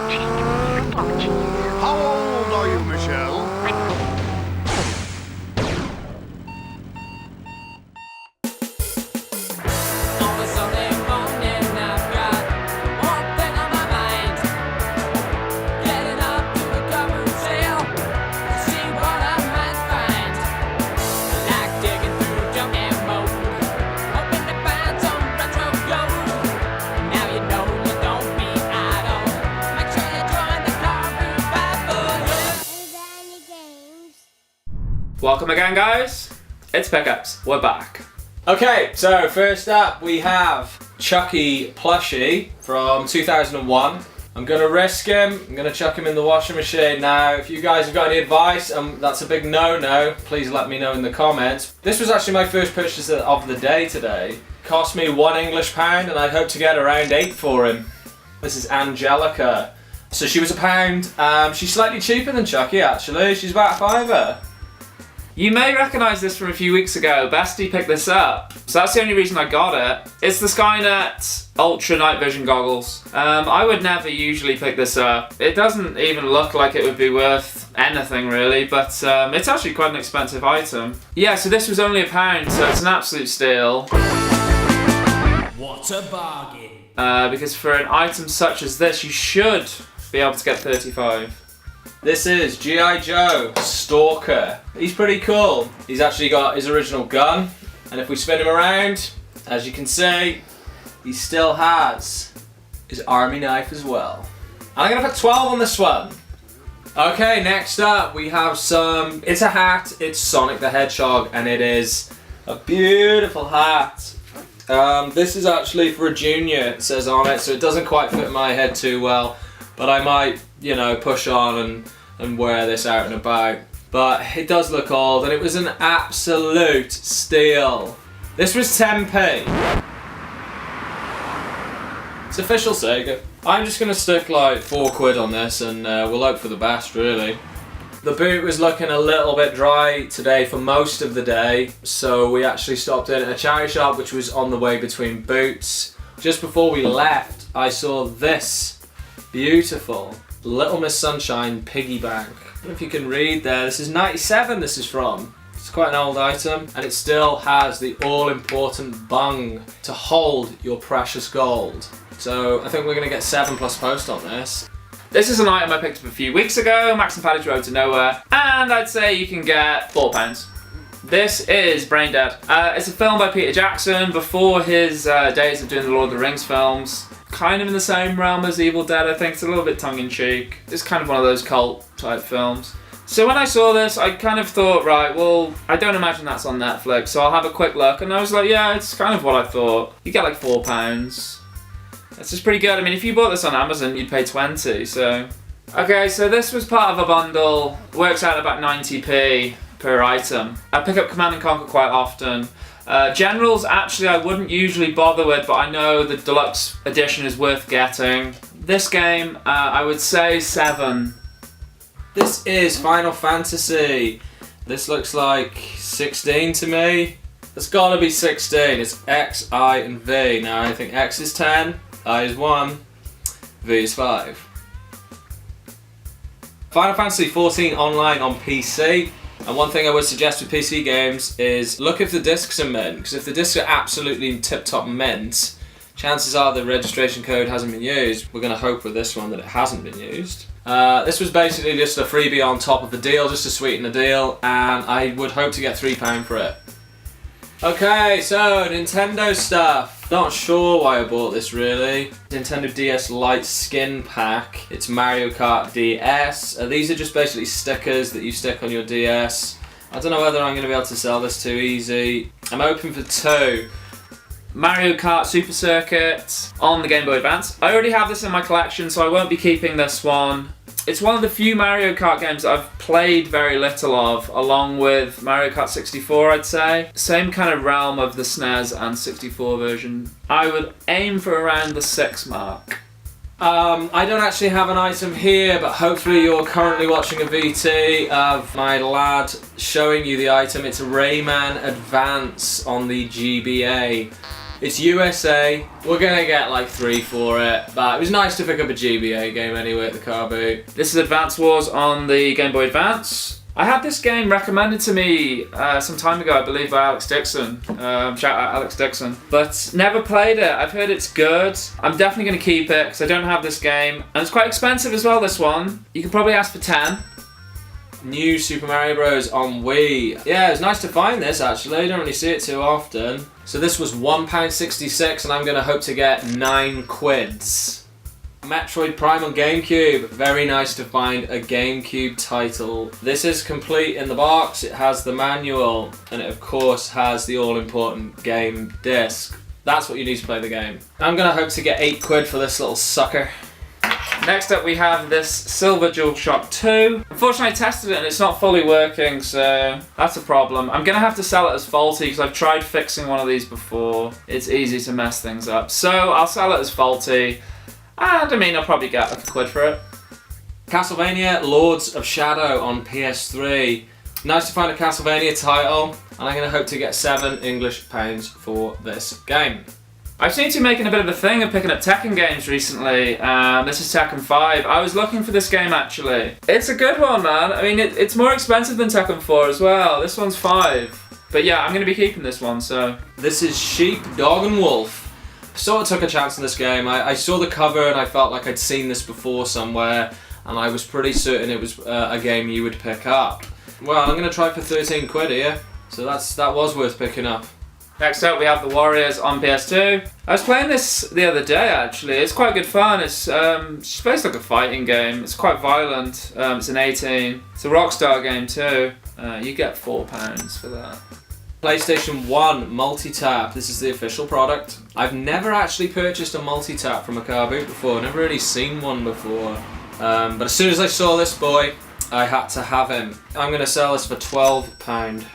change for block cheese. How old are you, Michelle? Welcome again, guys. It's Pickups. We're back. Okay, so first up we have Chucky plushie from 2001. I'm gonna risk him. I'm gonna chuck him in the washing machine now. If you guys have got any advice, that's a big no-no, please let me know in the comments. This was actually my first purchase of the day today. Cost me £1 English, and I hope to get around 8 for him. This is Angelica. So she was £1. She's slightly cheaper than Chucky actually. She's about a £5. You may recognise this from a few weeks ago. Bestie picked this up, so that's the only reason I got it. It's the Skynet Ultra Night Vision Goggles. I would never usually pick this up. It doesn't even look like it would be worth anything really, but it's actually quite an expensive item. Yeah, so this was only £1, so it's an absolute steal. What a bargain. Because for an item such as this, you should be able to get 35. This is G.I. Joe Stalker. He's pretty cool. He's actually got his original gun, and if we spin him around, as you can see, he still has his army knife as well. And I'm gonna put 12 on this one. Okay, next up we have it's a hat, it's Sonic the Hedgehog, and it is a beautiful hat. This is actually for a junior, it says on it, so it doesn't quite fit my head too well. But I might, you know, push on and wear this out and about. But it does look old, and it was an absolute steal. This was 10p. It's official Sega. I'm just gonna stick like £4 on this, and we'll hope for the best, really. The boot was looking a little bit dry today for most of the day, so we actually stopped in at a charity shop which was on the way between boots. Just before we left, I saw this beautiful Little Miss Sunshine piggy bank. I don't know if you can read there. This is 97 this is from. It's quite an old item, and it still has the all-important bung to hold your precious gold. So I think we're going to get 7+ post on this. This is an item I picked up a few weeks ago, Max and Paddy's Road to Nowhere, and I'd say you can get £4. This is Brain Dead. It's a film by Peter Jackson before his days of doing the Lord of the Rings films. Kind of in the same realm as Evil Dead, I think. It's a little bit tongue-in-cheek. It's kind of one of those cult type films. So when I saw this, I kind of thought, right, well, I don't imagine that's on Netflix, so I'll have a quick look. And I was like, yeah, it's kind of what I thought. You get like £4. That's just pretty good. I mean, if you bought this on Amazon, you'd pay 20, so... Okay, so this was part of a bundle. Works out about 90p per item. I pick up Command & Conquer quite often. Generals, actually, I wouldn't usually bother with, but I know the deluxe edition is worth getting. This game, I would say 7. This is Final Fantasy. This looks like 16 to me. It's gotta be 16. It's X, I, and V. Now, I think X is 10, I is 1, V is 5. Final Fantasy 14 online on PC. And one thing I would suggest with PC games is look if the discs are mint, because if the discs are absolutely tip-top mint, chances are the registration code hasn't been used. We're going to hope with this one that it hasn't been used. This was basically just a freebie on top of the deal, just to sweeten the deal, and I would hope to get £3 for it. Okay, so Nintendo stuff. Not sure why I bought this really. Nintendo DS Lite skin pack. It's Mario Kart DS. These are just basically stickers that you stick on your DS. I don't know whether I'm going to be able to sell this too easy. I'm open for 2. Mario Kart Super Circuit on the Game Boy Advance. I already have this in my collection, so I won't be keeping this one. It's one of the few Mario Kart games that I've played very little of, along with Mario Kart 64, I'd say. Same kind of realm of the SNES and 64 version. I would aim for around the 6 mark. I don't actually have an item here, but hopefully you're currently watching a VT of my lad showing you the item. It's a Rayman Advance on the GBA. It's USA. We're gonna get like 3 for it, but it was nice to pick up a GBA game anyway at the car boot. This is Advance Wars on the Game Boy Advance. I had this game recommended to me some time ago, I believe, by Alex Dixon. Shout out Alex Dixon. But never played it. I've heard it's good. I'm definitely going to keep it because I don't have this game. And it's quite expensive as well, this one. You can probably ask for 10. New Super Mario Bros. On Wii. Yeah, it was nice to find this actually. I don't really see it too often. So this was £1.66 and I'm going to hope to get 9 quids. Metroid Prime on GameCube. Very nice to find a GameCube title. This is complete in the box. It has the manual and it of course has the all-important game disc. That's what you need to play the game. I'm gonna hope to get 8 quid for this little sucker. Next up we have this Silver DualShock 2. Unfortunately I tested it and it's not fully working, so that's a problem. I'm gonna have to sell it as faulty because I've tried fixing one of these before. It's easy to mess things up. So I'll sell it as faulty. And I mean, I'll probably get like a quid for it. Castlevania Lords of Shadow on PS3. Nice to find a Castlevania title, and I'm going to hope to get £7 English for this game. I've seen you making a bit of a thing of picking up Tekken games recently. This is Tekken 5. I was looking for this game actually. It's a good one, man. I mean, it's more expensive than Tekken 4 as well. This one's 5. But yeah, I'm going to be keeping this one, so. This is Sheep, Dog and Wolf. Sort of took a chance in this game. I saw the cover and I felt like I'd seen this before somewhere, and I was pretty certain it was a game you would pick up. Well, I'm going to try for 13 quid here, so that was worth picking up. Next up we have The Warriors on PS2. I was playing this the other day actually. It's quite good fun. It's based like a fighting game. It's quite violent. It's an 18. It's a Rockstar game too. You get £4 for that. PlayStation 1 multi-tap. This is the official product. I've never actually purchased a multi-tap from a car boot before. Never really seen one before. But as soon as I saw this boy, I had to have him. I'm going to sell this for £12.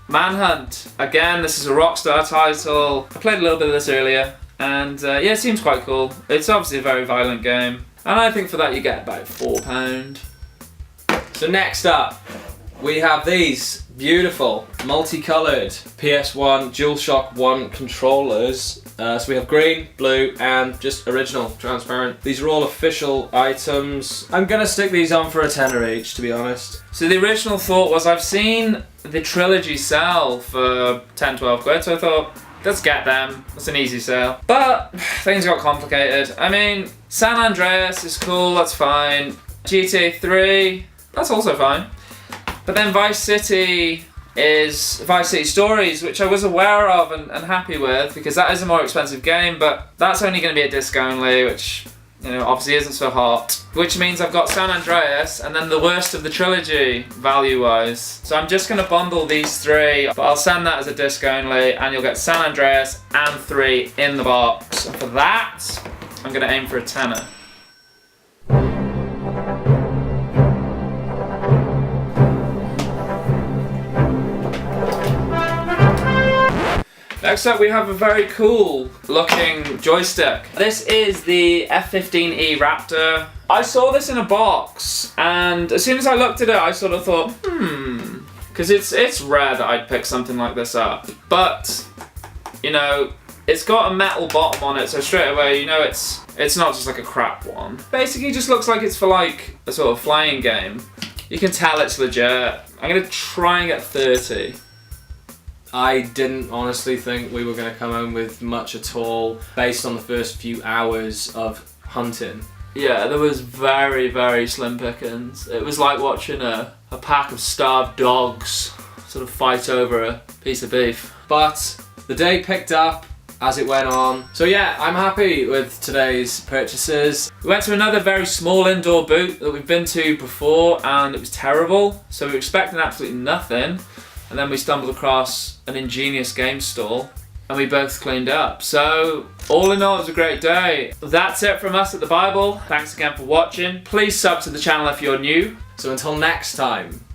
Manhunt. Again, this is a Rockstar title. I played a little bit of this earlier. And yeah, it seems quite cool. It's obviously a very violent game. And I think for that you get about £4. So next up, we have these beautiful, multicolored PS1 DualShock 1 controllers. So we have green, blue, and just original, transparent. These are all official items. I'm gonna stick these on for a tenner each, to be honest. So the original thought was I've seen the trilogy sell for 10, 12 quid, so I thought, let's get them. That's an easy sale. But things got complicated. I mean, San Andreas is cool, that's fine. GTA 3, that's also fine. But then Vice City is Vice City Stories, which I was aware of and happy with, because that is a more expensive game, but that's only going to be a disc only, which, you know, obviously isn't so hot. Which means I've got San Andreas and then the worst of the trilogy, value-wise. So I'm just going to bundle these 3, but I'll send that as a disc only, and you'll get San Andreas and 3 in the box. And for that, I'm going to aim for a tenner. Next up we have a very cool looking joystick. This is the F15E Raptor. I saw this in a box and as soon as I looked at it I sort of thought, because it's rare that I'd pick something like this up. But, you know, it's got a metal bottom on it, so straight away you know it's not just like a crap one. Basically just looks like it's for like a sort of flying game. You can tell it's legit. I'm gonna try and get 30. I didn't honestly think we were going to come home with much at all based on the first few hours of hunting. Yeah, there was very, very slim pickings. It was like watching a pack of starved dogs sort of fight over a piece of beef. But the day picked up as it went on. So yeah, I'm happy with today's purchases. We went to another very small indoor boot that we've been to before and it was terrible. So we were expecting absolutely nothing. And then we stumbled across an ingenious game stall and we both cleaned up. So all in all, it was a great day. That's it from us at The Bible. Thanks again for watching. Please sub to the channel if you're new. So until next time,